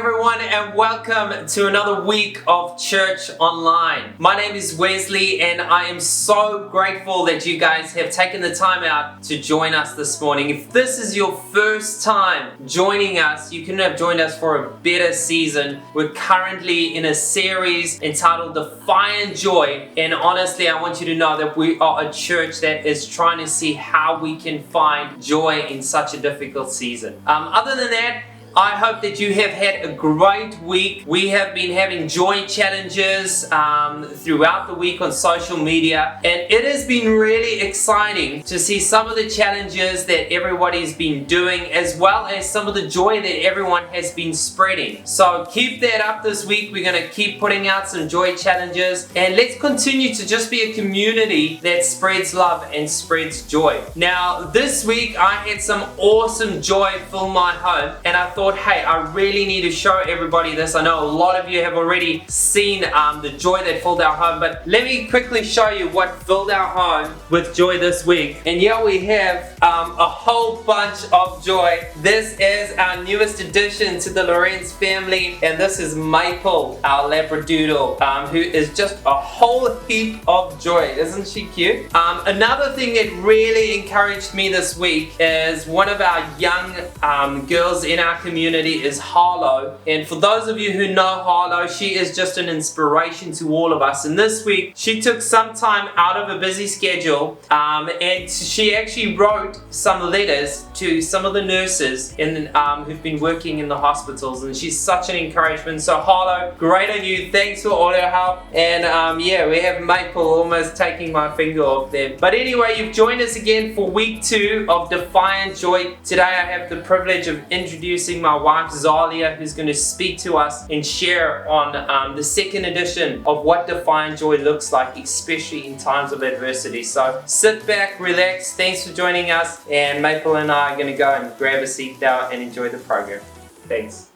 everyone, and welcome to another week of Church Online. My name is Wesley, and I am so grateful that you guys have taken the time out to join us this morning. If this is your first time joining us, you couldn't have joined us for a better season. We're currently in a series entitled Defiant Joy, and honestly, I want you to know that we are a church that is trying to see how we can find joy in such a difficult season. Other than that, I hope that you have had a great week. We have been having joy challenges throughout the week on social media, and it has been really exciting to see some of the challenges that everybody's been doing, as well as some of the joy that everyone has been spreading. So keep that up this week. We're going to keep putting out some joy challenges, and let's continue to just be a community that spreads love and spreads joy. Now, this week I had some awesome joy fill my home, and I thought, hey, I really need to show everybody this. I know a lot of you have already seen the joy that filled our home, but let me quickly show you what filled our home with joy this week. And here we have a whole bunch of joy. This is our newest addition to the Lorenz family, and this is Maple, our Labradoodle, who is just a whole heap of joy. Isn't she cute? Another thing that really encouraged me this week is one of our young girls in our community is Harlow, and for those of you who know Harlow, she is just an inspiration to all of us. And this week she took some time out of a busy schedule and she actually wrote some letters to some of the nurses who've been working in the hospitals, and she's such an encouragement. So Harlow, great on you, thanks for all your help. And yeah, we have Maple almost taking my finger off there. But anyway, you've joined us again for week 2 of Defiant Joy. Today I have the privilege of introducing my wife Zalia, who's going to speak to us and share on the second edition of what Defiant Joy looks like, especially in times of adversity. So sit back, relax, thanks for joining us, and Maple and I are going to go and grab a seat now and enjoy the program. Thanks.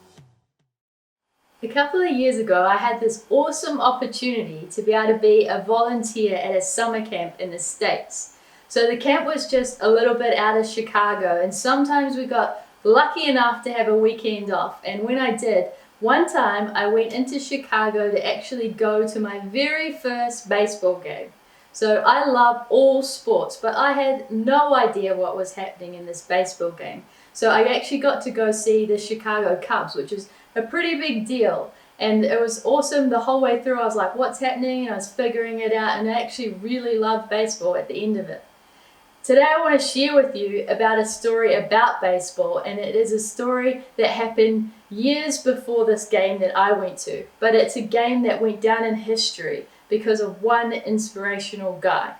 A couple of years ago, I had this awesome opportunity to be able to be a volunteer at a summer camp in the States. So the camp was just a little bit out of Chicago, and sometimes we got lucky enough to have a weekend off. And when I did, one time I went into Chicago to actually go to my very first baseball game. So I love all sports, but I had no idea what was happening in this baseball game. So I actually got to go see the Chicago Cubs, which is a pretty big deal. And it was awesome the whole way through. I was like, what's happening? And I was figuring it out, and I actually really loved baseball at the end of it. Today I want to share with you about a story about baseball, and it is a story that happened years before this game that I went to, but it's a game that went down in history because of one inspirational guy.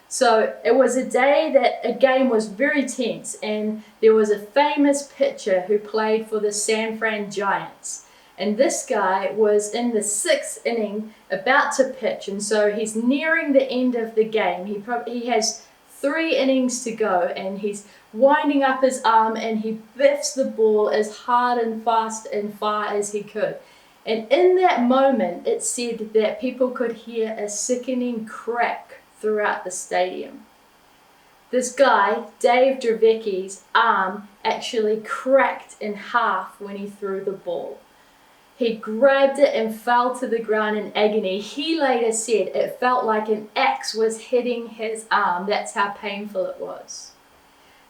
So it was a day that a game was very tense, and there was a famous pitcher who played for the San Fran Giants, and this guy was in the 6th inning about to pitch, and so he's nearing the end of the game. He has 3 innings to go, and he's winding up his arm, and he biffs the ball as hard and fast and far as he could. And in that moment, it said that people could hear a sickening crack throughout the stadium. This guy, Dave Draveki's arm actually cracked in half when he threw the ball. He grabbed it and fell to the ground in agony. He later said it felt like an axe was hitting his arm. That's how painful it was.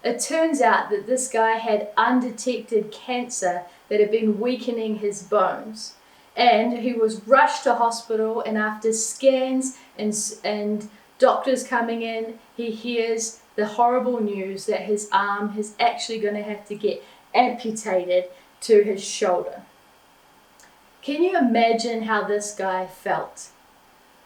It turns out that this guy had undetected cancer that had been weakening his bones. And he was rushed to hospital, and after scans and doctors coming in, he hears the horrible news that his arm is actually going to have to get amputated to his shoulder. Can you imagine how this guy felt?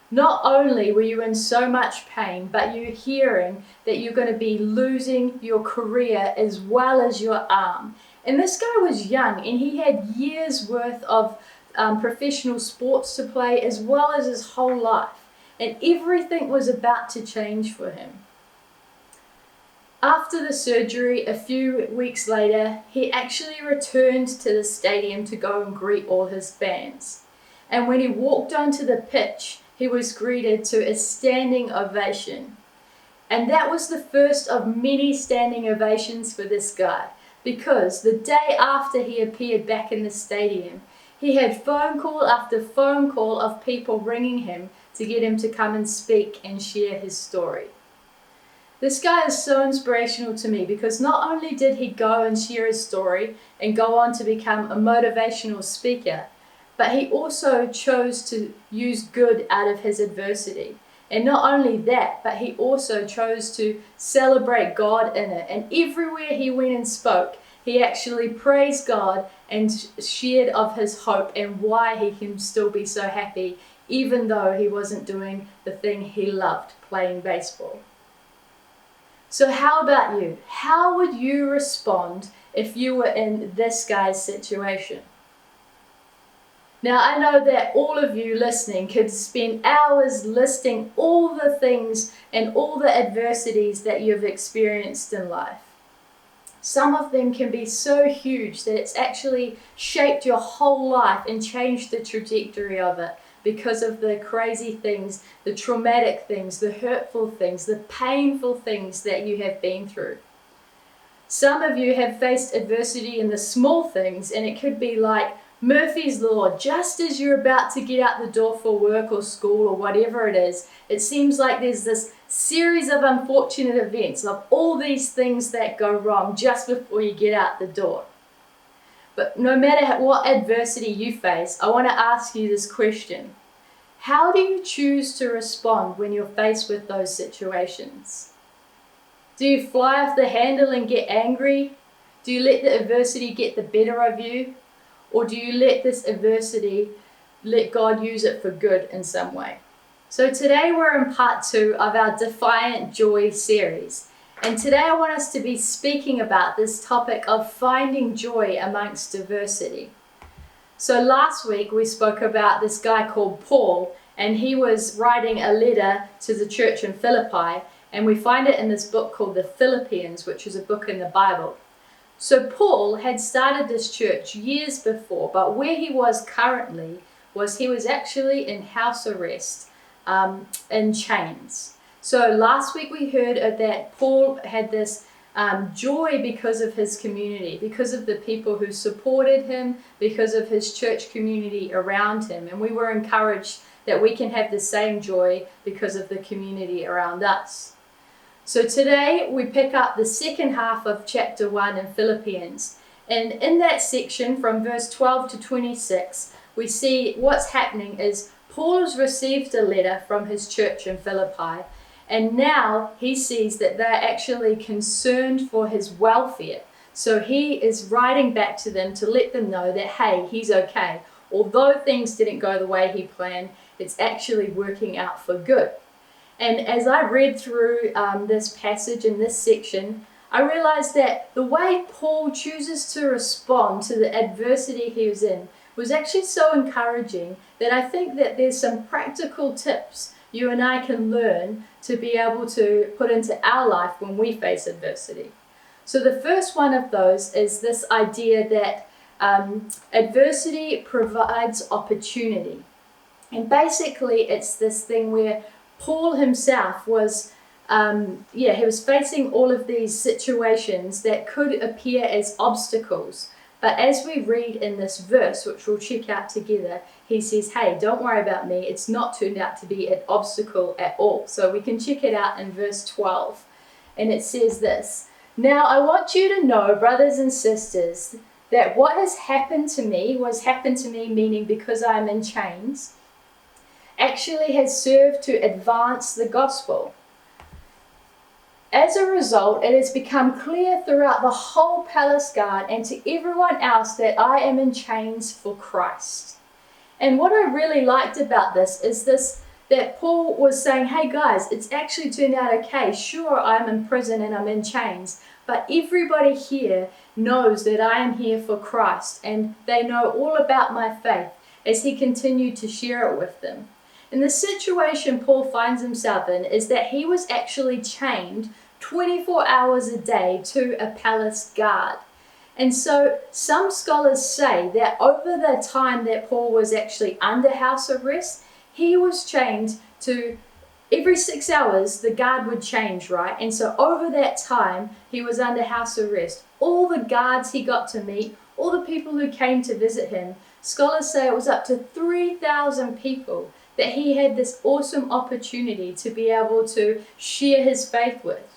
Not only were you in so much pain, but you're hearing that you're going to be losing your career as well as your arm. And this guy was young, and he had years worth of professional sports to play as well as his whole life. And everything was about to change for him. After the surgery, a few weeks later, he actually returned to the stadium to go and greet all his fans. And when he walked onto the pitch, he was greeted to a standing ovation. And that was the first of many standing ovations for this guy, because the day after he appeared back in the stadium, He had phone call after phone call of people ringing him to get him to come and speak and share his story. This guy is so inspirational to me because not only did he go and share his story and go on to become a motivational speaker, but he also chose to use good out of his adversity. And not only that, but he also chose to celebrate God in it. And everywhere he went and spoke, he actually praised God and shared of his hope and why he can still be so happy, even though he wasn't doing the thing he loved, playing baseball. So how about you? How would you respond if you were in this guy's situation? Now, I know that all of you listening could spend hours listing all the things and all the adversities that you've experienced in life. Some of them can be so huge that it's actually shaped your whole life and changed the trajectory of it because of the crazy things, the traumatic things, the hurtful things, the painful things that you have been through. Some of you have faced adversity in the small things, and it could be like Murphy's Law. Just as you're about to get out the door for work or school or whatever it is, it seems like there's this series of unfortunate events of all these things that go wrong just before you get out the door. But no matter what adversity you face, I want to ask you this question. How do you choose to respond when you're faced with those situations? Do you fly off the handle and get angry? Do you let the adversity get the better of you? Or do you let this adversity, let God use it for good in some way? So today we're in part 2 of our Defiant Joy series. And today I want us to be speaking about this topic of finding joy amongst adversity. So last week we spoke about this guy called Paul, and he was writing a letter to the church in Philippi, and we find it in this book called the Philippians, which is a book in the Bible. So Paul had started this church years before, but where he was currently was he was actually in house arrest, in chains. So last week we heard that Paul had this joy because of his community, because of the people who supported him, because of his church community around him. And we were encouraged that we can have the same joy because of the community around us. So today we pick up the second half of chapter 1 in Philippians. And in that section from verse 12 to 26, we see what's happening is Paul has received a letter from his church in Philippi. And now he sees that they're actually concerned for his welfare. So he is writing back to them to let them know that, hey, he's okay. Although things didn't go the way he planned, it's actually working out for good. And as I read through this passage in this section, I realized that the way Paul chooses to respond to the adversity he was in was actually so encouraging that I think that there's some practical tips you and I can learn to be able to put into our life when we face adversity. So the first one of those is this idea that adversity provides opportunity. And basically it's this thing where Paul himself was, he was facing all of these situations that could appear as obstacles. But as we read in this verse, which we'll check out together, he says, hey, don't worry about me. It's not turned out to be an obstacle at all. So we can check it out in verse 12. And it says this, now I want you to know, brothers and sisters, that what has happened to me, meaning because I'm in chains, actually has served to advance the gospel. As a result, it has become clear throughout the whole palace guard and to everyone else that I am in chains for Christ. And what I really liked about this is that Paul was saying, hey guys, it's actually turned out okay. Sure, I'm in prison and I'm in chains, but everybody here knows that I am here for Christ, and they know all about my faith as he continued to share it with them. And the situation Paul finds himself in is that he was actually chained 24 hours a day to a palace guard. And so some scholars say that over the time that Paul was actually under house arrest, he was chained to every 6 hours, the guard would change, right? And so over that time, he was under house arrest. All the guards he got to meet, all the people who came to visit him, scholars say it was up to 3,000 people that he had this awesome opportunity to be able to share his faith with.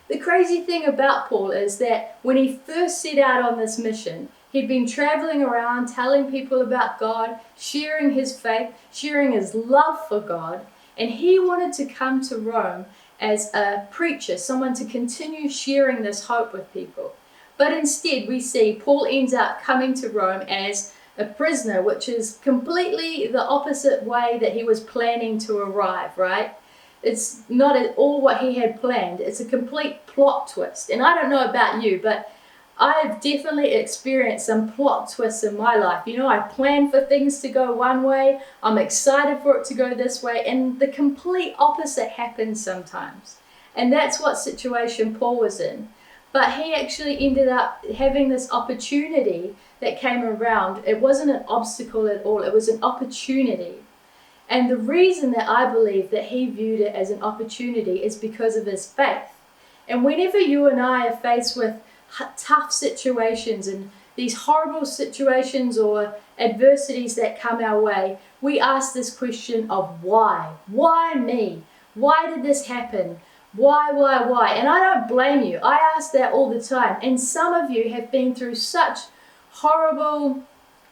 The crazy thing about Paul is that when he first set out on this mission, he'd been traveling around telling people about God, sharing his faith, sharing his love for God, and he wanted to come to Rome as a preacher, someone to continue sharing this hope with people. But instead, we see Paul ends up coming to Rome as a prisoner, which is completely the opposite way that he was planning to arrive, right? It's not at all what he had planned. It's a complete plot twist. And I don't know about you, but I've definitely experienced some plot twists in my life. You know, I plan for things to go one way, I'm excited for it to go this way, and the complete opposite happens sometimes. And that's what situation Paul was in. But he actually ended up having this opportunity that came around. It wasn't an obstacle at all, it was an opportunity. And the reason that I believe that he viewed it as an opportunity is because of his faith. And whenever you and I are faced with tough situations and these horrible situations or adversities that come our way, we ask this question of why? Why me? Why did this happen? Why? And I don't blame you. I ask that all the time. And some of you have been through such horrible,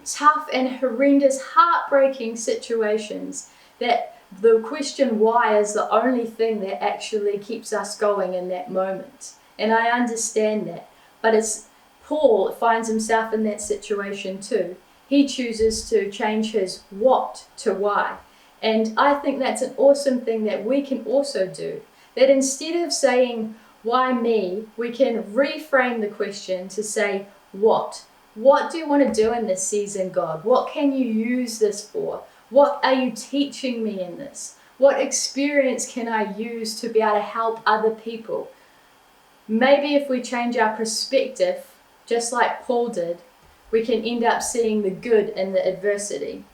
tough and horrendous, heartbreaking situations that the question why is the only thing that actually keeps us going in that moment. And I understand that. But it's Paul finds himself in that situation too. He chooses to change his what to why. And I think that's an awesome thing that we can also do. That instead of saying, why me, we can reframe the question to say, what? What do you want to do in this season, God? What can you use this for? What are you teaching me in this? What experience can I use to be able to help other people? Maybe if we change our perspective, just like Paul did, we can end up seeing the good in the adversity.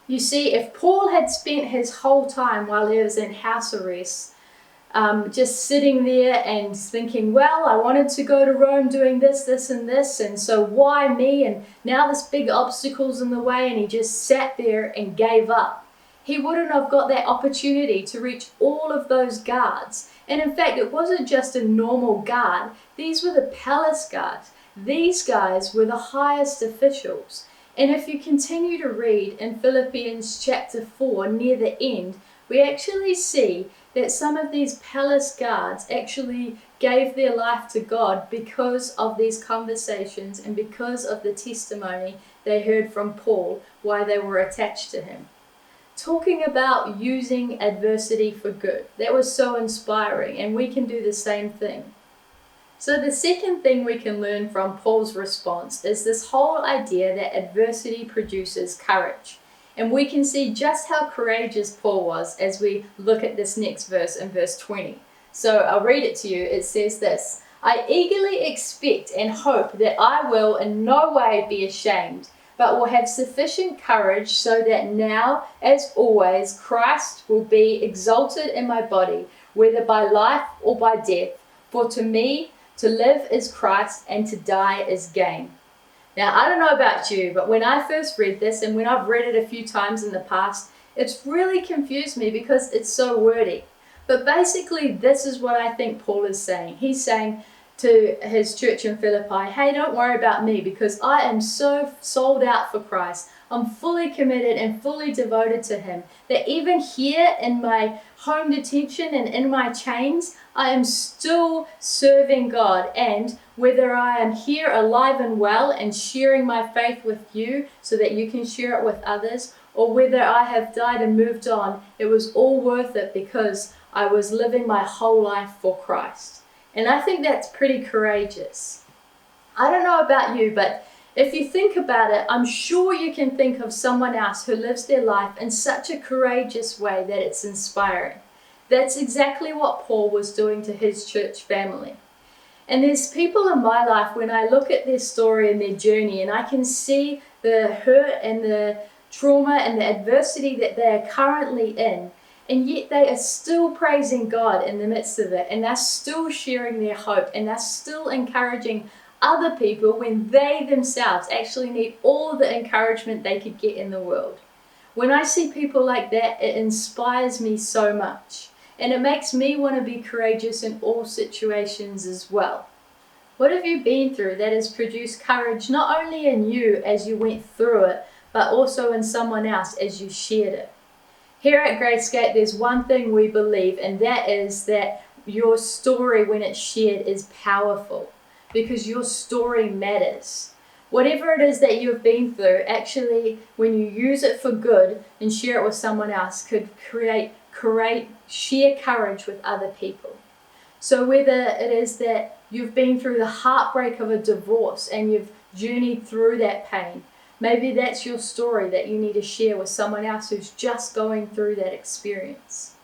You see, if Paul had spent his whole time while he was in house arrest, just sitting there and thinking, well, I wanted to go to Rome doing this, and so why me? And now this big obstacle's in the way, and he just sat there and gave up. He wouldn't have got that opportunity to reach all of those guards. And in fact, it wasn't just a normal guard. These were the palace guards. These guys were the highest officials. And if you continue to read in Philippians chapter 4, near the end, we actually see that some of these palace guards actually gave their life to God because of these conversations and because of the testimony they heard from Paul, why they were attached to him. Talking about using adversity for good. That was so inspiring, and we can do the same thing. So the second thing we can learn from Paul's response is this whole idea that adversity produces courage. And we can see just how courageous Paul was as we look at this next verse in verse 20. So I'll read it to you. It says this, I eagerly expect and hope that I will in no way be ashamed, but will have sufficient courage so that now, as always, Christ will be exalted in my body, whether by life or by death. For to me, to live is Christ, and to die is gain. Now, I don't know about you, but when I first read this, and when I've read it a few times in the past, it's really confused me because it's so wordy. But basically, this is what I think Paul is saying. He's saying to his church in Philippi, hey, don't worry about me because I am so sold out for Christ. I'm fully committed and fully devoted to him that even here in my home detention and in my chains, I am still serving God. And whether I am here alive and well and sharing my faith with you so that you can share it with others, or whether I have died and moved on, it was all worth it because I was living my whole life for Christ. And I think that's pretty courageous. I don't know about you, but if you think about it, I'm sure you can think of someone else who lives their life in such a courageous way that it's inspiring. That's exactly what Paul was doing to his church family. And there's people in my life when I look at their story and their journey, and I can see the hurt and the trauma and the adversity that they are currently in. And yet they are still praising God in the midst of it, and they're still sharing their hope, and they're still encouraging other people when they themselves actually need all the encouragement they could get in the world. When I see people like that, it inspires me so much, and it makes me want to be courageous in all situations as well. What have you been through that has produced courage not only in you as you went through it, but also in someone else as you shared it? Here at Gracegate, there's one thing we believe, and that is that your story, when it's shared, is powerful because your story matters. Whatever it is that you've been through, actually, when you use it for good and share it with someone else, could share courage with other people. So whether it is that you've been through the heartbreak of a divorce and you've journeyed through that pain, maybe that's your story that you need to share with someone else who's just going through that experience.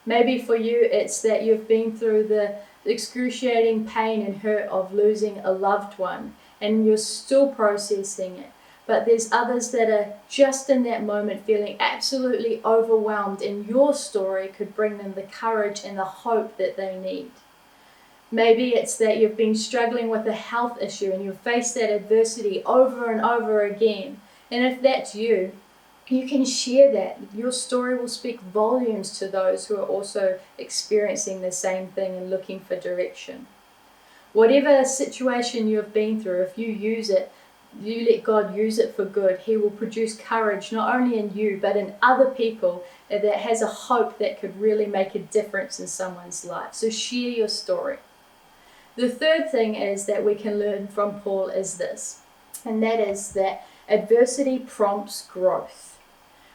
Maybe for you, it's that you've been through the excruciating pain and hurt of losing a loved one and you're still processing it. But there's others that are just in that moment feeling absolutely overwhelmed, and your story could bring them the courage and the hope that they need. Maybe it's that you've been struggling with a health issue and you've faced that adversity over and over again. And if that's you, you can share that. Your story will speak volumes to those who are also experiencing the same thing and looking for direction. Whatever situation you have been through, if you use it, you let God use it for good, He will produce courage not only in you but in other people that has a hope that could really make a difference in someone's life. So share your story. The third thing is that we can learn from Paul is this, and that is that adversity prompts growth.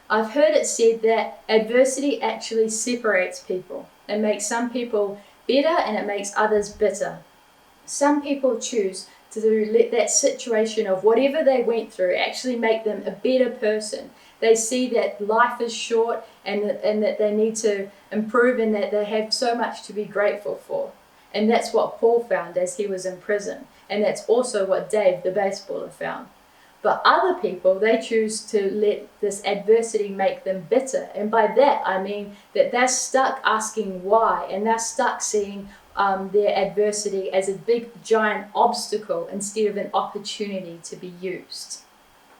I've heard it said that adversity actually separates people. It makes some people better and it makes others bitter. Some people choose to let that situation of whatever they went through actually make them a better person. They see that life is short and that they need to improve and that they have so much to be grateful for. And that's what Paul found as he was in prison. And that's also what Dave, the baseballer, found. But other people, they choose to let this adversity make them bitter. And by that, I mean that they're stuck asking why, and they're stuck seeing their adversity as a big, giant obstacle instead of an opportunity to be used.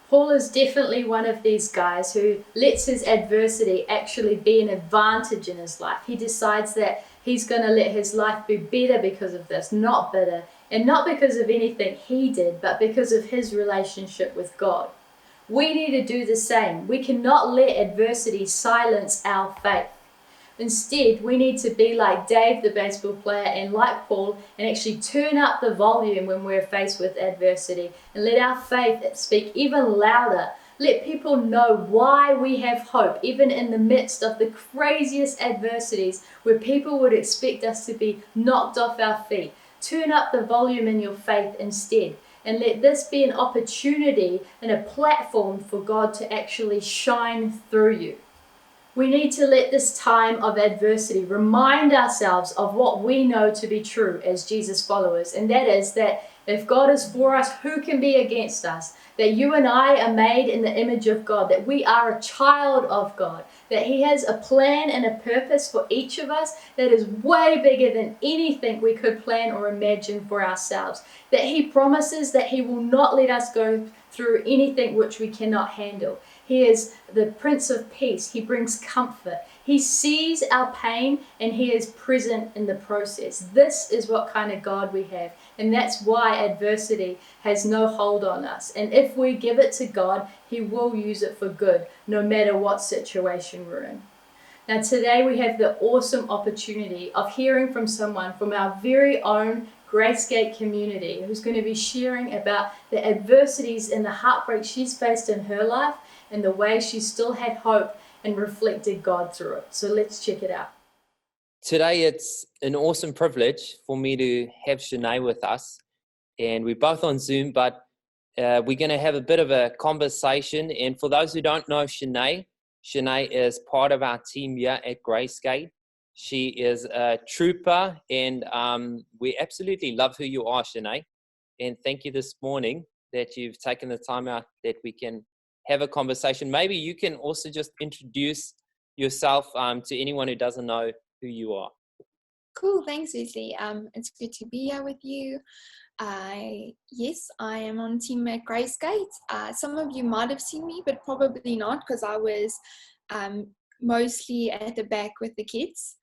Paul is definitely one of these guys who lets his adversity actually be an advantage in his life. He decides that he's going to let his life be better because of this, not bitter, and not because of anything he did, but because of his relationship with God. We need to do the same. We cannot let adversity silence our faith. Instead, we need to be like Dave, the baseball player, and like Paul, and actually turn up the volume when we're faced with adversity and let our faith speak even louder. Let people know why we have hope, even in the midst of the craziest adversities where people would expect us to be knocked off our feet. Turn up the volume in your faith instead, and let this be an opportunity and a platform for God to actually shine through you. We need to let this time of adversity remind ourselves of what we know to be true as Jesus followers, and that is that if God is for us, who can be against us? That you and I are made in the image of God, that we are a child of God, that He has a plan and a purpose for each of us that is way bigger than anything we could plan or imagine for ourselves, that He promises that He will not let us go through anything which we cannot handle. He is the Prince of Peace. He brings comfort. He sees our pain and He is present in the process. This is what kind of God we have. And that's why adversity has no hold on us. And if we give it to God, He will use it for good, no matter what situation we're in. Now today we have the awesome opportunity of hearing from someone from our very own Gracegate community who's going to be sharing about the adversities and the heartbreak she's faced in her life and the way she still had hope and reflected God through it. So let's check it out. Today it's an awesome privilege for me to have Shanae with us, and we're both on Zoom, but we're going to have a bit of a conversation. And for those who don't know Shanae is part of our team here at Gracegate. She is a trooper, and we absolutely love who you are, Shanae. And thank you this morning that you've taken the time out that we can have a conversation. Maybe you can also just introduce yourself to anyone who doesn't know who you are? Cool, thanks, Wesley. It's good to be here with you. Yes, I am on team at Graysgate. Some of you might have seen me, but probably not, because I was mostly at the back with the kids,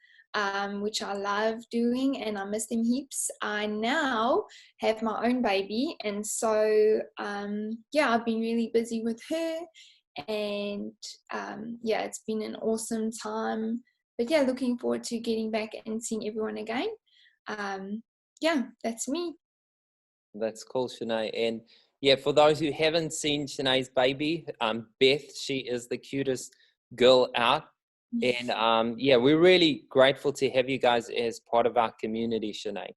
which I love doing and I miss them heaps. I now have my own baby, and so I've been really busy with her, and it's been an awesome time. But yeah, looking forward to getting back and seeing everyone again. That's me. That's cool, Shanae. And yeah, for those who haven't seen Shanae's baby, Beth, she is the cutest girl out. And we're really grateful to have you guys as part of our community, Shanae.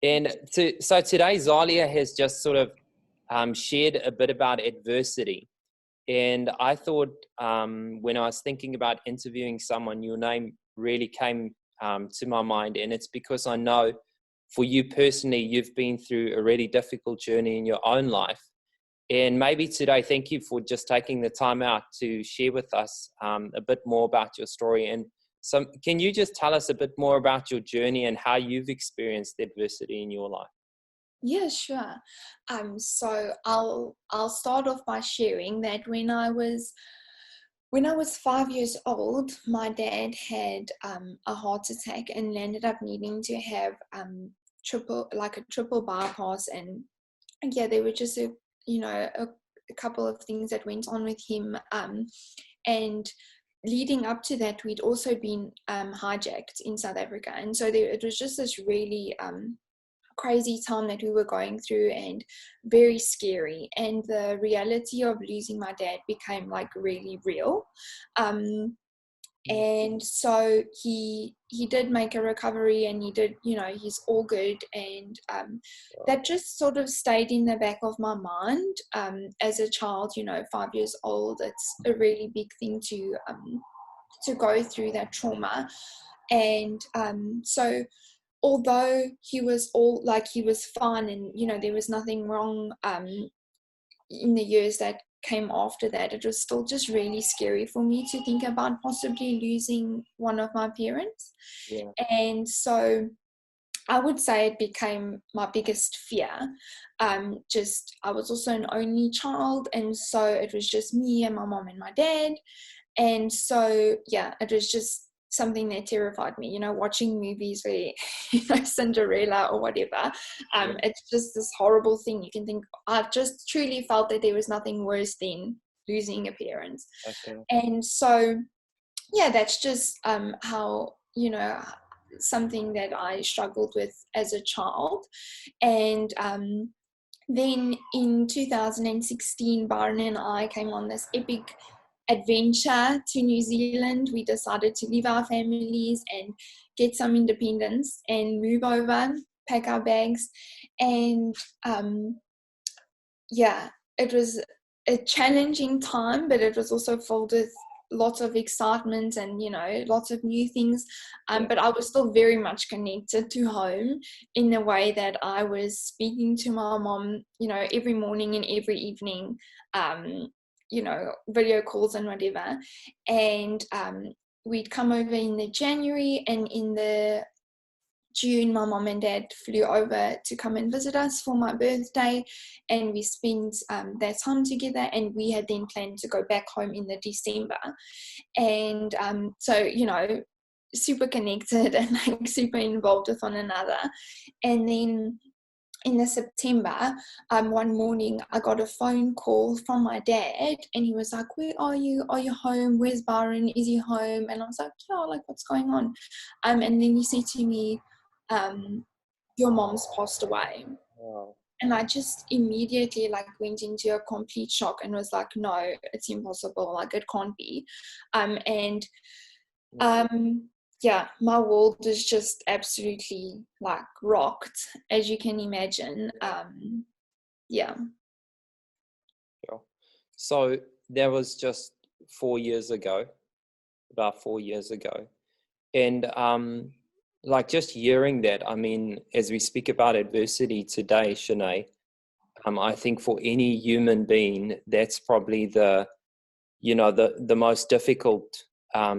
And so today, Zalia has just sort of shared a bit about adversity. And I thought when I was thinking about interviewing someone, your name really came to my mind. And it's because I know for you personally, you've been through a really difficult journey in your own life. And maybe today, thank you for just taking the time out to share with us a bit more about your story. And so can you just tell us a bit more about your journey and how you've experienced adversity in your life? Yeah, sure. So I'll start off by sharing that when I was 5 years old, my dad had a heart attack and ended up needing to have a triple bypass, and there were just a couple of things that went on with him, and leading up to that, we'd also been hijacked in South Africa, and so it was just this really crazy time that we were going through, and very scary, and the reality of losing my dad became like really real. And so he did make a recovery, and he did, he's all good, and that just sort of stayed in the back of my mind. As a child, 5 years old, it's a really big thing to go through that trauma. And so although he was fine, and there was nothing wrong in the years that came after that, it was still just really scary for me to think about possibly losing one of my parents. And so I would say it became my biggest fear. I was also an only child, and so it was just me and my mom and my dad, and so it was just something that terrified me, watching movies where, Cinderella or whatever. It's just this horrible thing. You can think, I've just truly felt that there was nothing worse than losing a parent. Okay. And so, that's just how, something that I struggled with as a child. And then in 2016, Byron and I came on this epic adventure to New Zealand. We decided to leave our families and get some independence and move over, pack our bags, and it was a challenging time, but it was also filled with lots of excitement and lots of new things, but I was still very much connected to home in the way that I was speaking to my mom every morning and every evening, video calls and whatever. And we'd come over in the January, and in the June my mom and dad flew over to come and visit us for my birthday, and we spent that time together, and we had then planned to go back home in the December. And so super connected and like super involved with one another. And then in the September, one morning I got a phone call from my dad, and he was like, "Where are you? Are you home? Where's Byron? Is he home?" And I was like, "Yeah, like what's going on?" And then he said to me, "Your mom's passed away." Wow. And I just immediately went into a complete shock and was like, "No, it's impossible. Like it can't be." My world is just absolutely rocked, as you can imagine. Sure. So that was just 4 years ago, about 4 years ago. And just hearing that, I mean, as we speak about adversity today, Shanae, I think for any human being, that's probably the most difficult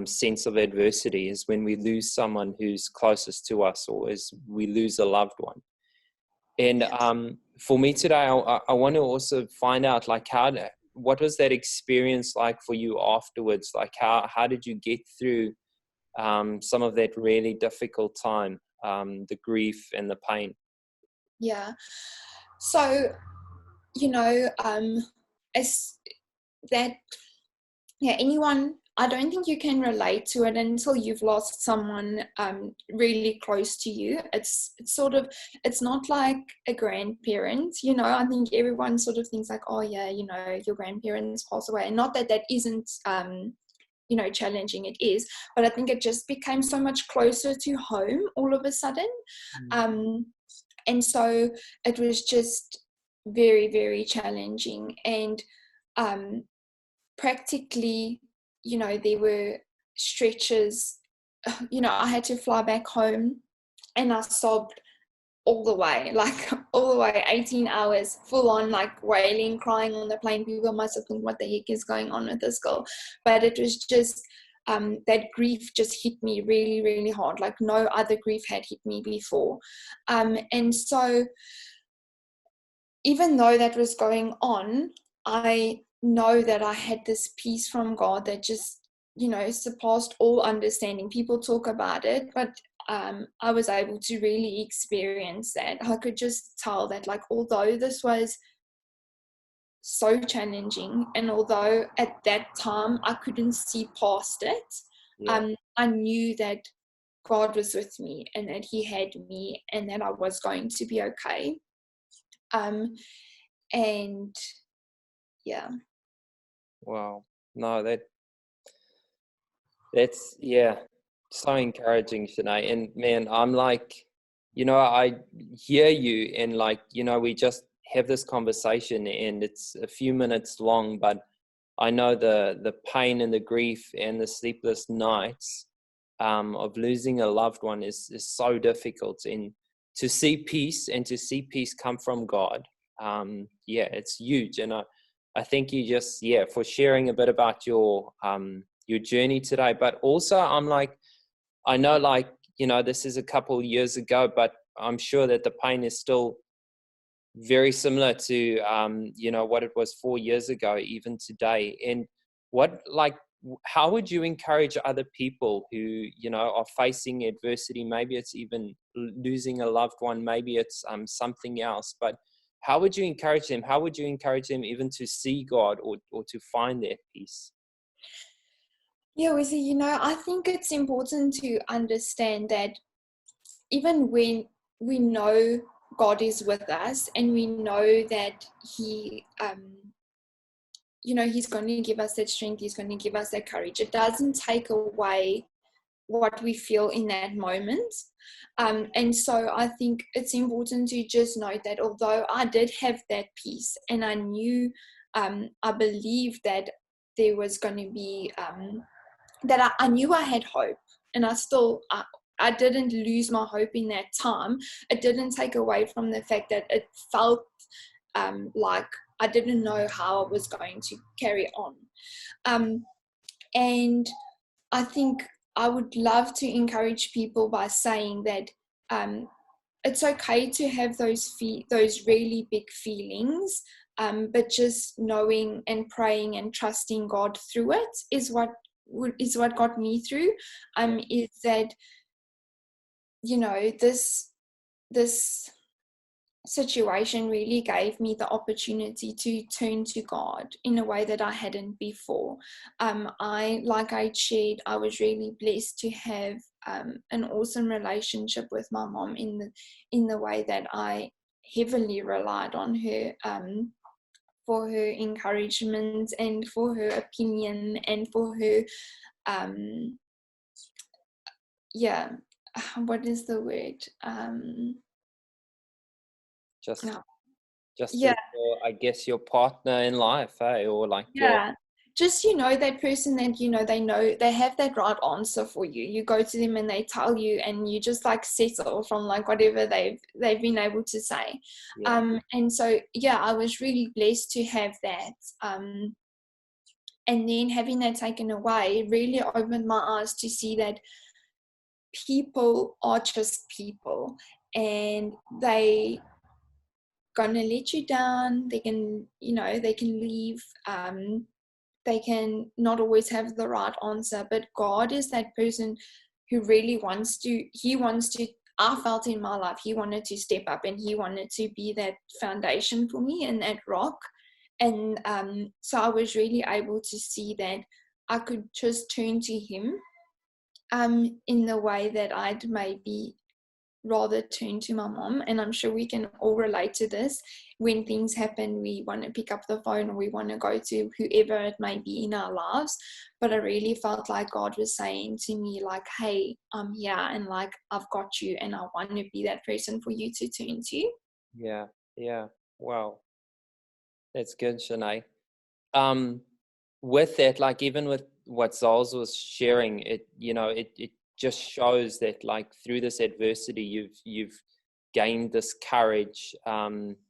sense of adversity is when we lose someone who's closest to us, or as we lose a loved one. And for me today, I want to also find out, like, what was that experience like for you afterwards? Like, how did you get through some of that really difficult time, the grief and the pain? Yeah. So, as that, anyone, I don't think you can relate to it until you've lost someone really close to you. It's not like a grandparent, I think everyone sort of thinks like, oh yeah, your grandparents pass away. And not that that isn't, challenging, it is, but I think it just became so much closer to home all of a sudden. And so it was just very, very challenging. And practically, there were stretches, I had to fly back home and I sobbed all the way, 18 hours, full on, like wailing, crying on the plane. People must have thought, what the heck is going on with this girl? But it was just, that grief just hit me really, really hard, like no other grief had hit me before. And so even though that was going on, I know that I had this peace from God that just, surpassed all understanding. People talk about it, but I was able to really experience that. I could just tell that, like, although this was so challenging, and although at that time I couldn't see past it, I knew that God was with me and that He had me and that I was going to be okay. And yeah. Wow. No, that's so encouraging, Shanae. And man, I'm like, I hear you, and like, we just have this conversation and it's a few minutes long, but I know the pain and the grief and the sleepless nights of losing a loved one is so difficult. And to see peace come from God, it's huge. And I thank you just for sharing a bit about your journey today. But also, I'm like, I know, like, this is a couple years ago, but I'm sure that the pain is still very similar to what it was 4 years ago, even today. And how would you encourage other people who are facing adversity? Maybe it's even losing a loved one, maybe it's something else, but how would you encourage them? How would you encourage them even to see God or to find their peace? Yeah, Wesley, I think it's important to understand that even when we know God is with us and we know that He, He's going to give us that strength, He's going to give us that courage, it doesn't take away what we feel in that moment. And so I think it's important to just note that although I did have that peace and I knew, I believed that there was going to be, that I knew I had hope, and I didn't lose my hope in that time. It didn't take away from the fact that it felt like I didn't know how I was going to carry on. And I think I would love to encourage people by saying that it's okay to have those really big feelings, but just knowing and praying and trusting God through it is what got me through. Is that this situation really gave me the opportunity to turn to God in a way that I hadn't before. Like I shared, I was really blessed to have an awesome relationship with my mom in the way that I heavily relied on her for her encouragement and for her opinion and for her what is the word? I guess your partner in life, or like just that person that they know they have that right answer for you. You go to them and they tell you, and you just like settle from like whatever they've been able to say. And so I was really blessed to have that. and then having that taken away really opened my eyes to see that people are just people, and they gonna let you down. They can, they can leave. They can not always have the right answer, but God is that person who really wants to. I felt in my life he wanted to step up, and he wanted to be that foundation for me and that rock. And so I was really able to see that I could just turn to him in the way that I'd maybe rather turn to my mom. And I'm sure we can all relate to this. When things happen, we want to pick up the phone, or we want to go to whoever it may be in our lives. But I really felt like God was saying to me, like, hey, I'm here, and like, I've got you, and I want to be that person for you to turn to. Yeah. Wow. That's good, Shanae. With that, like, even with what Zols was sharing, it just shows that, like, through this adversity, you've gained this courage.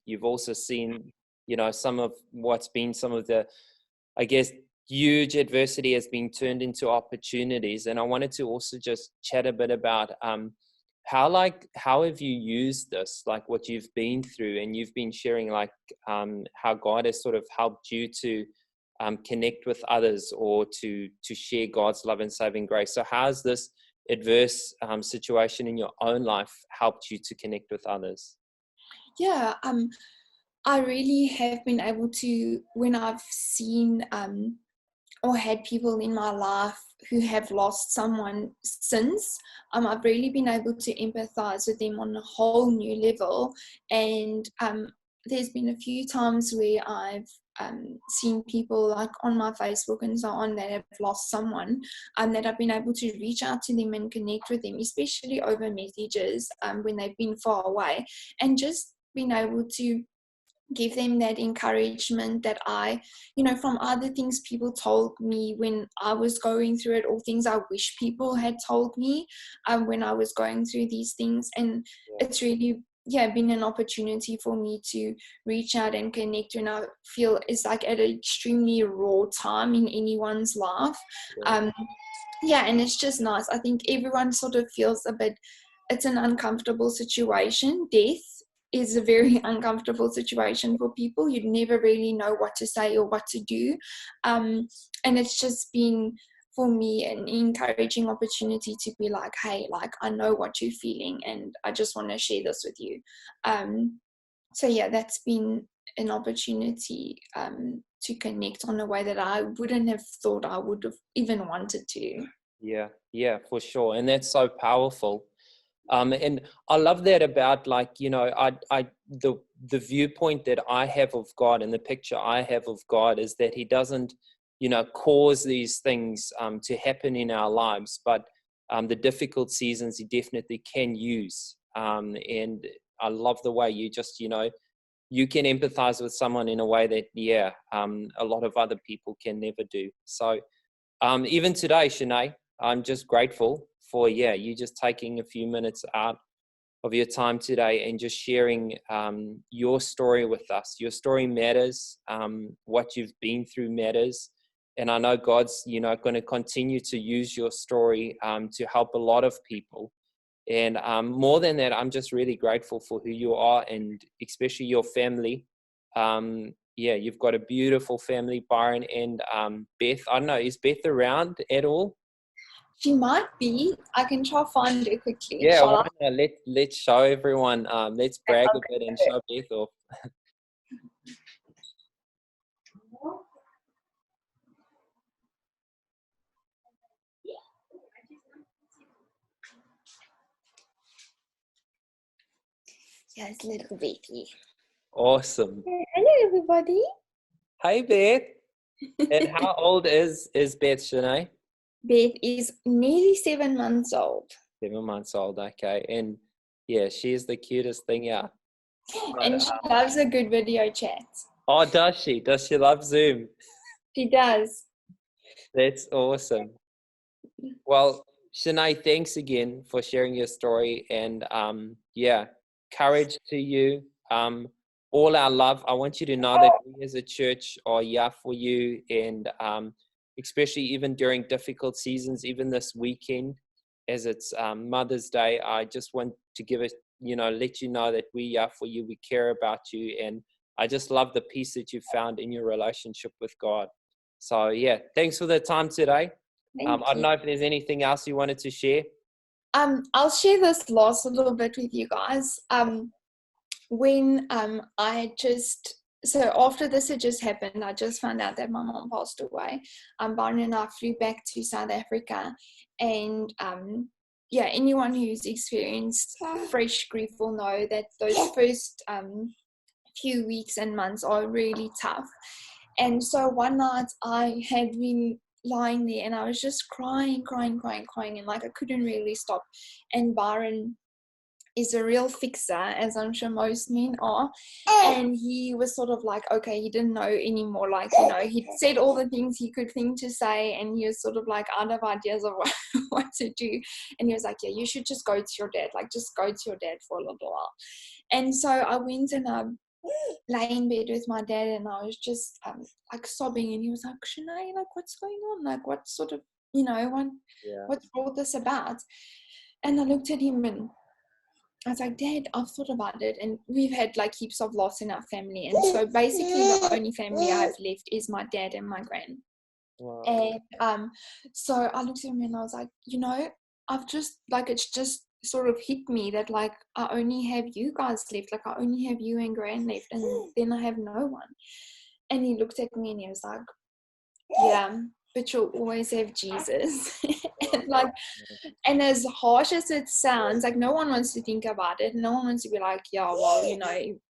You've also seen, some of what's been some of the, I guess, huge adversity has been turned into opportunities. And I wanted to also just chat a bit about how have you used this, like what you've been through, and you've been sharing, like, how God has sort of helped you to connect with others, or to share God's love and saving grace. So how has this adverse situation in your own life helped you to connect with others? Yeah, I really have been able to, when I've seen or had people in my life who have lost someone since, I've really been able to empathize with them on a whole new level. And there's been a few times where I've seen people, like on my Facebook and so on, that have lost someone, that I've been able to reach out to them and connect with them, especially over messages when they've been far away, and just been able to give them that encouragement that from other things people told me when I was going through it, or things I wish people had told me when I was going through these things. And it's really been an opportunity for me to reach out and connect when I feel it's like at an extremely raw time in anyone's life. And it's just nice. I think everyone sort of feels it's an uncomfortable situation. Death is a very uncomfortable situation for people. You'd never really know what to say or what to do. And it's just been, for me, an encouraging opportunity to be like, hey, like, I know what you're feeling, and I just want to share this with you. That's been an opportunity to connect on a way that I wouldn't have thought I would have even wanted to. Yeah, for sure. And that's so powerful. And I love that about, like, the viewpoint that I have of God, and the picture I have of God, is that he doesn't, cause these things to happen in our lives, but the difficult seasons he definitely can use. And I love the way you just, you can empathize with someone in a way that, a lot of other people can never do. So even today, Shanae, I'm just grateful for you just taking a few minutes out of your time today and just sharing your story with us. Your story matters. What you've been through matters. And I know God's, going to continue to use your story to help a lot of people. And more than that, I'm just really grateful for who you are, and especially your family. You've got a beautiful family, Byron and Beth. I don't know, is Beth around at all? She might be. I can try find her quickly. Yeah, why not? Let's show everyone. Let's brag a bit and show Beth off. Yes, little baby. Awesome. Hello, everybody. Hey, Beth. And how old is Beth, Shanae? Beth is nearly 7 months old. 7 months old, okay. And she's the cutest thing, yeah. And she loves a good video chat. Oh, does she? Does she love Zoom? She does. That's awesome. Well, Shanae, thanks again for sharing your story, and courage to you. All our love. I want you to know that we as a church are here for you, and especially even during difficult seasons, even this weekend, as it's Mother's Day. I just want to give it, let you know that we are for you, we care about you, and I just love the peace that you found in your relationship with God. So yeah, thanks for the time today. I don't know if there's anything else you wanted to share. I'll share this last little bit with you guys. When so after this had just happened, I just found out that my mom passed away. Byron and I flew back to South Africa, and anyone who's experienced fresh grief will know that those first few weeks and months are really tough. And so one night I had been lying there and I was just crying, and like I couldn't really stop. And Byron is a real fixer, as I'm sure most men are, and he was sort of like, okay, he didn't know anymore, like, he'd said all the things he could think to say, and he was sort of like out of ideas of what to do. And he was like, yeah, you should just go to your dad, like just go to your dad for a little while. And so I went and lay in bed with my dad, and I was just like sobbing, and he was like, Shanae, like what's going on, like what sort of, what's all this about? And I looked at him and I was like, Dad, I've thought about it, and we've had like heaps of loss in our family, and so basically the only family I have left is my dad and my gran. Wow. And so I looked at him and I was like, I've just like, it's just sort of hit me that like I only have you guys left, like I only have you and gran left, and then I have no one. And he looked at me and he was like, yeah, but you'll always have Jesus. and as harsh as it sounds, like no one wants to think about it, no one wants to be like, yeah, well,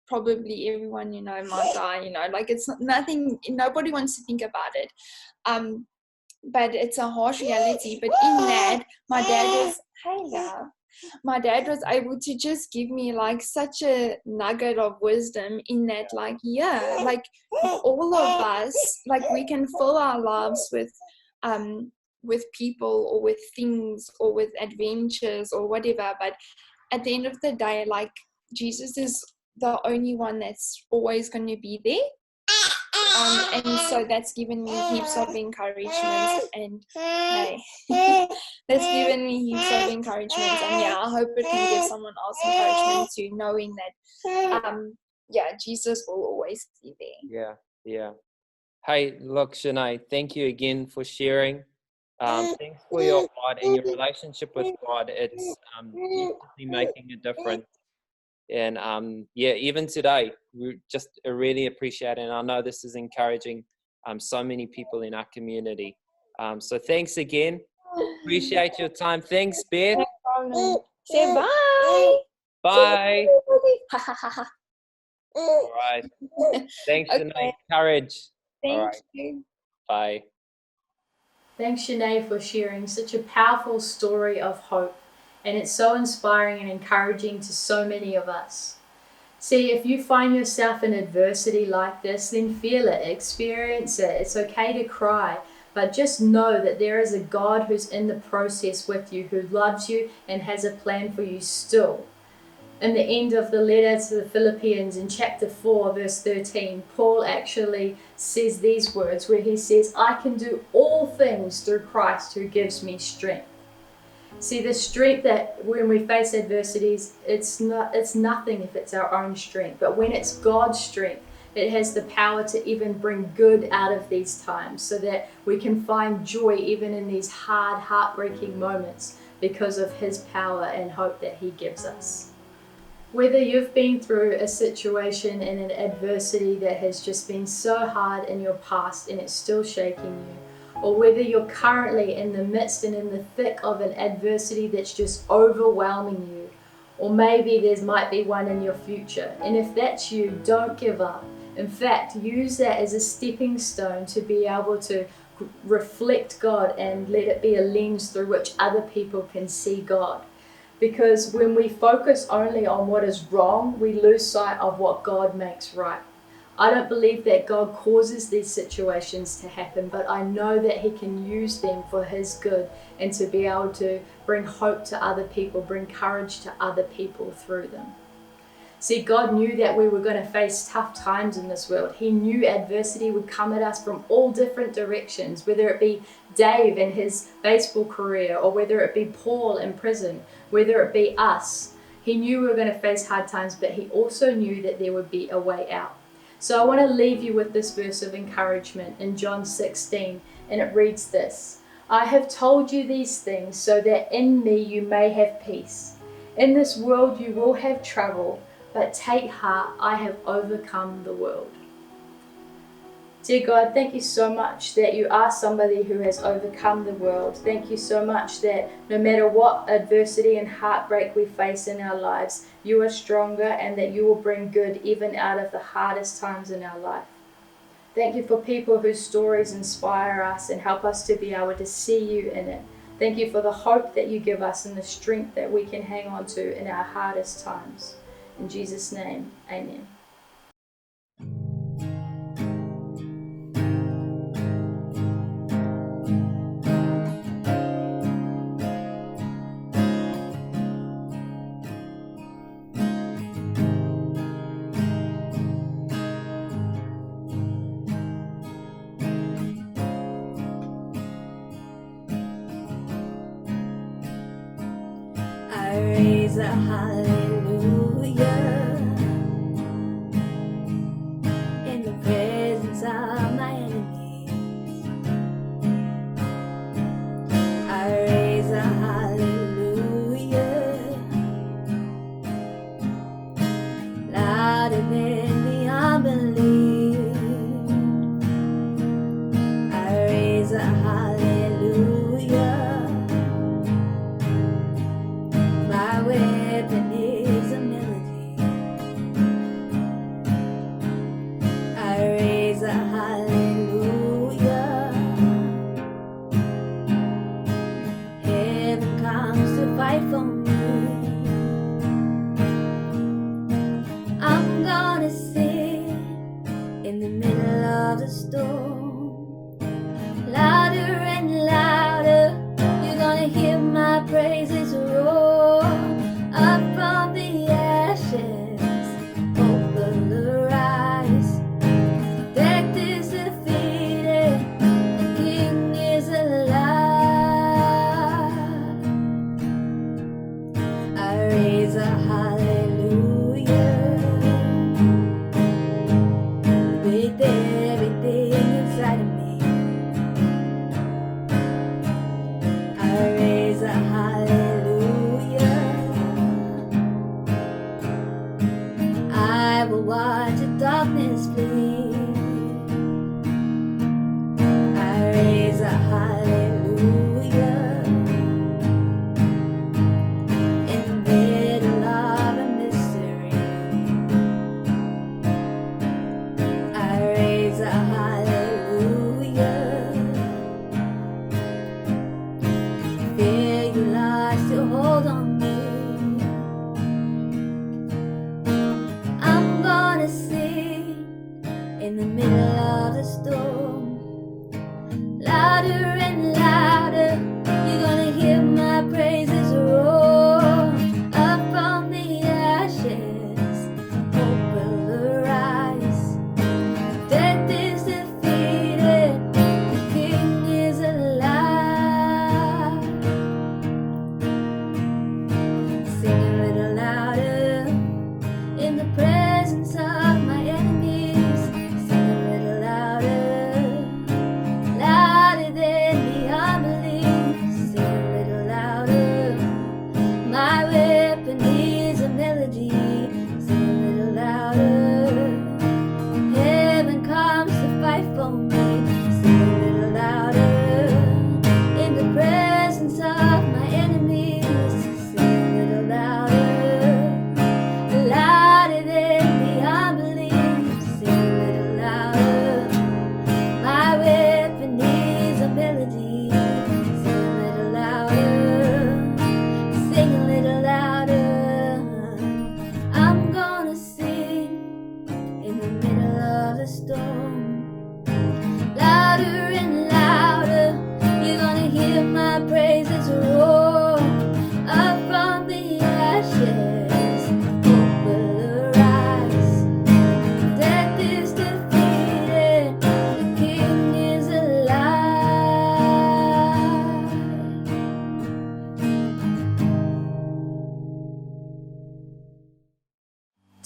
probably everyone might die, like it's nothing, nobody wants to think about it, but it's a harsh reality. But in that, my dad was able to just give me like such a nugget of wisdom in that, like, yeah, like all of us, like we can fill our lives with people or with things or with adventures or whatever, but at the end of the day, like Jesus is the only one that's always going to be there. And so that's given me heaps of encouragement, and that's given me heaps of encouragement, and I hope it can give someone else encouragement too, knowing that Jesus will always be there. Yeah. Hey, look, Shanae, thank you again for sharing. Thanks for your God and your relationship with God. It's definitely making a difference. And even today, we just really appreciate it. And I know this is encouraging so many people in our community. So thanks again. Appreciate your time. Thanks, Beth. No problem. Say bye. Bye. All right. Thanks, Okay. Shanae. Courage. Thank you. Bye. Thanks, Shanae, for sharing such a powerful story of hope. And it's so inspiring and encouraging to so many of us. See, if you find yourself in adversity like this, then feel it, experience it. It's okay to cry, but just know that there is a God who's in the process with you, who loves you and has a plan for you still. In the end of the letter to the Philippians in chapter 4, verse 13, Paul actually says these words where he says, I can do all things through Christ who gives me strength. See, the strength that when we face adversities, it's nothing if it's our own strength. But when it's God's strength, it has the power to even bring good out of these times, so that we can find joy even in these hard, heartbreaking moments because of His power and hope that He gives us. Whether you've been through a situation and an adversity that has just been so hard in your past and it's still shaking you, or whether you're currently in the midst and in the thick of an adversity that's just overwhelming you, or maybe there might be one in your future. And if that's you, don't give up. In fact, use that as a stepping stone to be able to reflect God and let it be a lens through which other people can see God. Because when we focus only on what is wrong, we lose sight of what God makes right. I don't believe that God causes these situations to happen, but I know that He can use them for His good and to be able to bring hope to other people, bring courage to other people through them. See, God knew that we were going to face tough times in this world. He knew adversity would come at us from all different directions, whether it be Dave and his baseball career, or whether it be Paul in prison, whether it be us. He knew we were going to face hard times, but he also knew that there would be a way out. So I want to leave you with this verse of encouragement in John 16, and it reads this: I have told you these things so that in me you may have peace. In this world you will have trouble, but take heart, I have overcome the world. Dear God, thank you so much that you are somebody who has overcome the world. Thank you so much that no matter what adversity and heartbreak we face in our lives, you are stronger, and that you will bring good even out of the hardest times in our life. Thank you for people whose stories inspire us and help us to be able to see you in it. Thank you for the hope that you give us and the strength that we can hang on to in our hardest times. In Jesus' name, amen. I raise a hallelujah in the presence of my enemies. I raise a hallelujah louder than the unbelief. I raise a hallelujah. My weapon is a melody. I raise a hallelujah. Heaven comes to fight for me. I'm gonna sing in the middle of the storm. Louder and louder, you're gonna hear my praises roar. Up from the ashes, hope will arise. Death is defeated, the King is alive. I raise a hallelujah with everything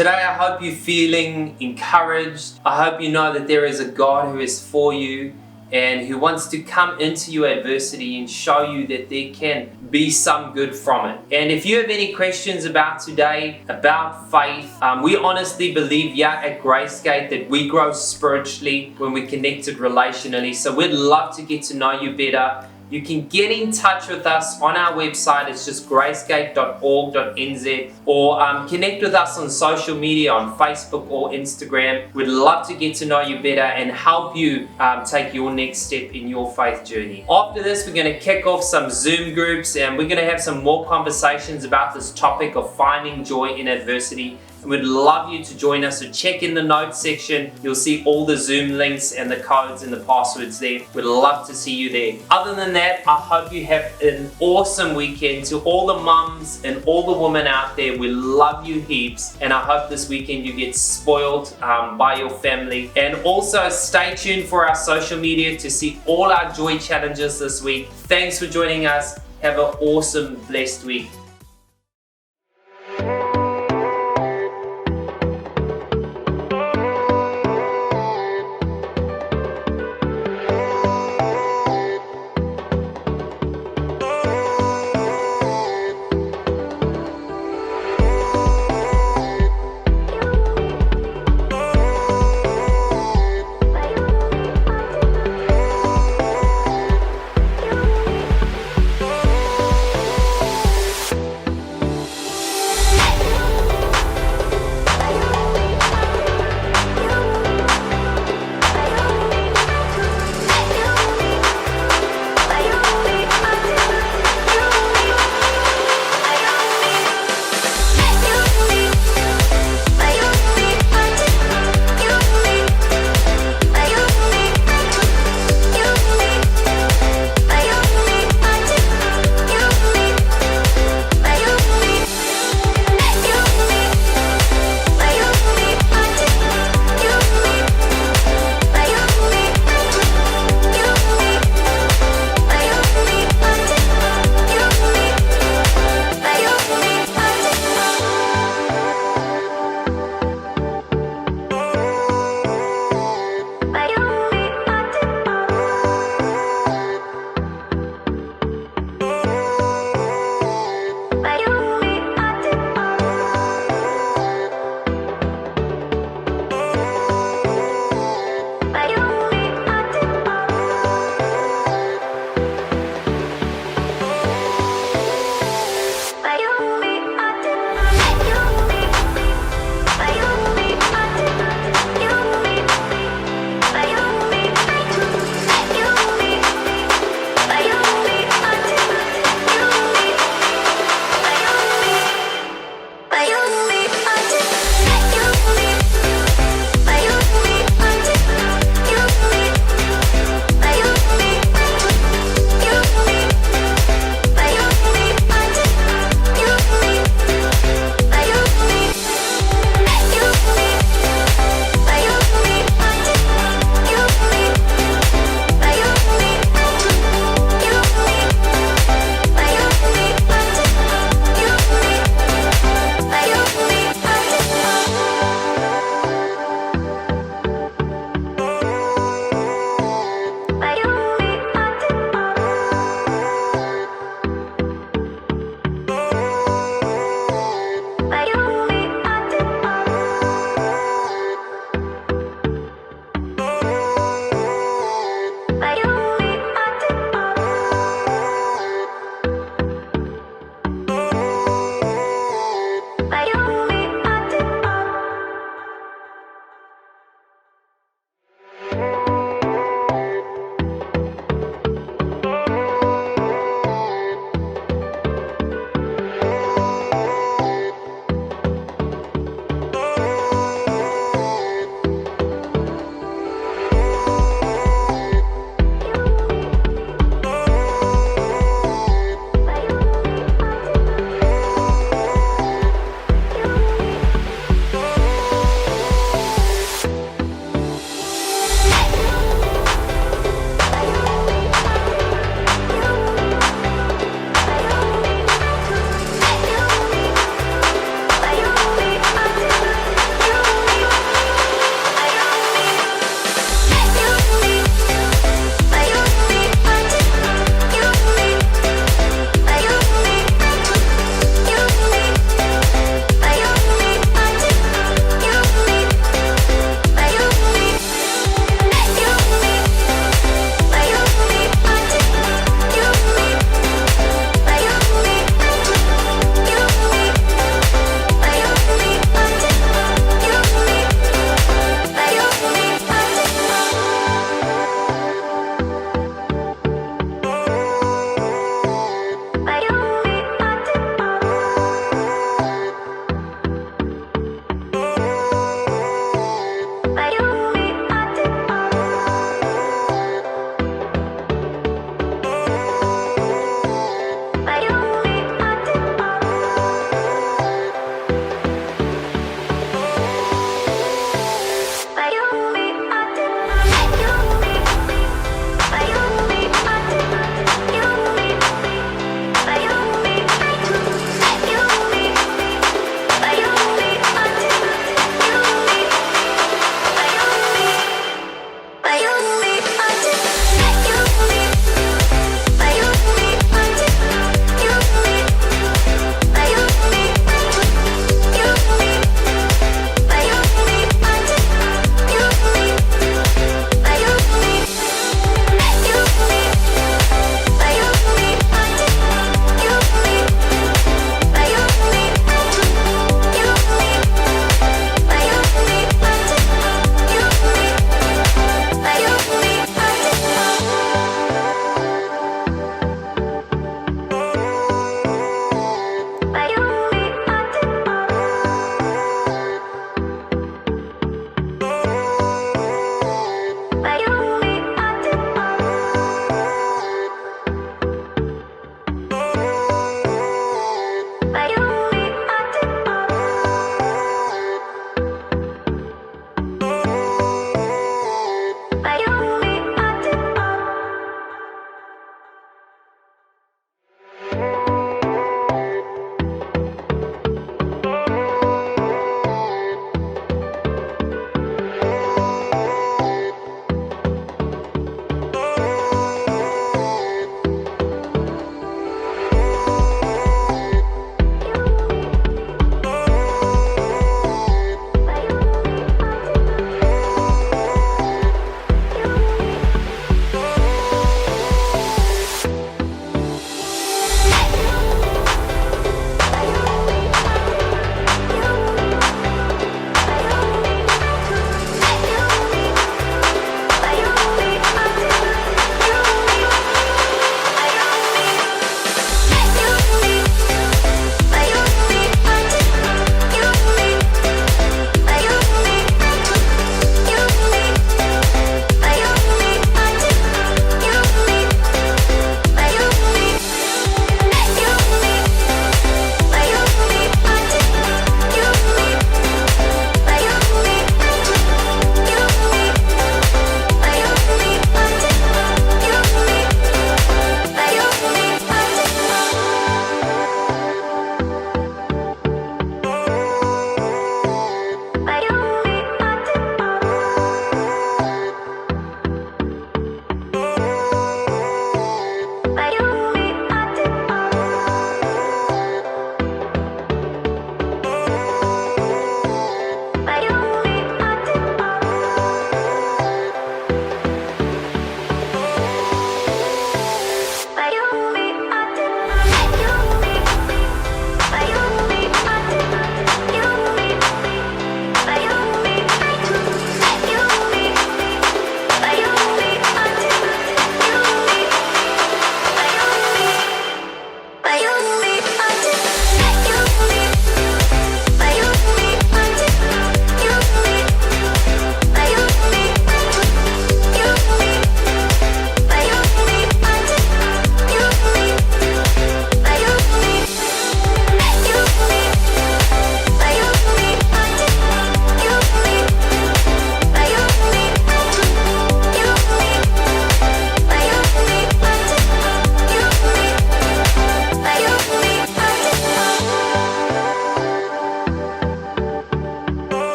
Today I hope you're feeling encouraged. I hope you know that there is a God who is for you and who wants to come into your adversity and show you that there can be some good from it. And if you have any questions about today, about faith, we honestly believe here at Gracegate that we grow spiritually when we're connected relationally. So we'd love to get to know you better. You can get in touch with us on our website. It's just gracegate.org.nz, or connect with us on social media on Facebook or Instagram. We'd love to get to know you better and help you take your next step in your faith journey. After this, we're going to kick off some Zoom groups and we're going to have some more conversations about this topic of finding joy in adversity. And we'd love you to join us, so check in the notes section. You'll see all the Zoom links and the codes and the passwords there. We'd love to see you there. Other than that, I hope you have an awesome weekend. To all the mums and all the women out there, we love you heaps, and I hope this weekend you get spoiled by your family. And also stay tuned for our social media to see all our joy challenges this week. Thanks for joining us. Have an awesome, blessed week.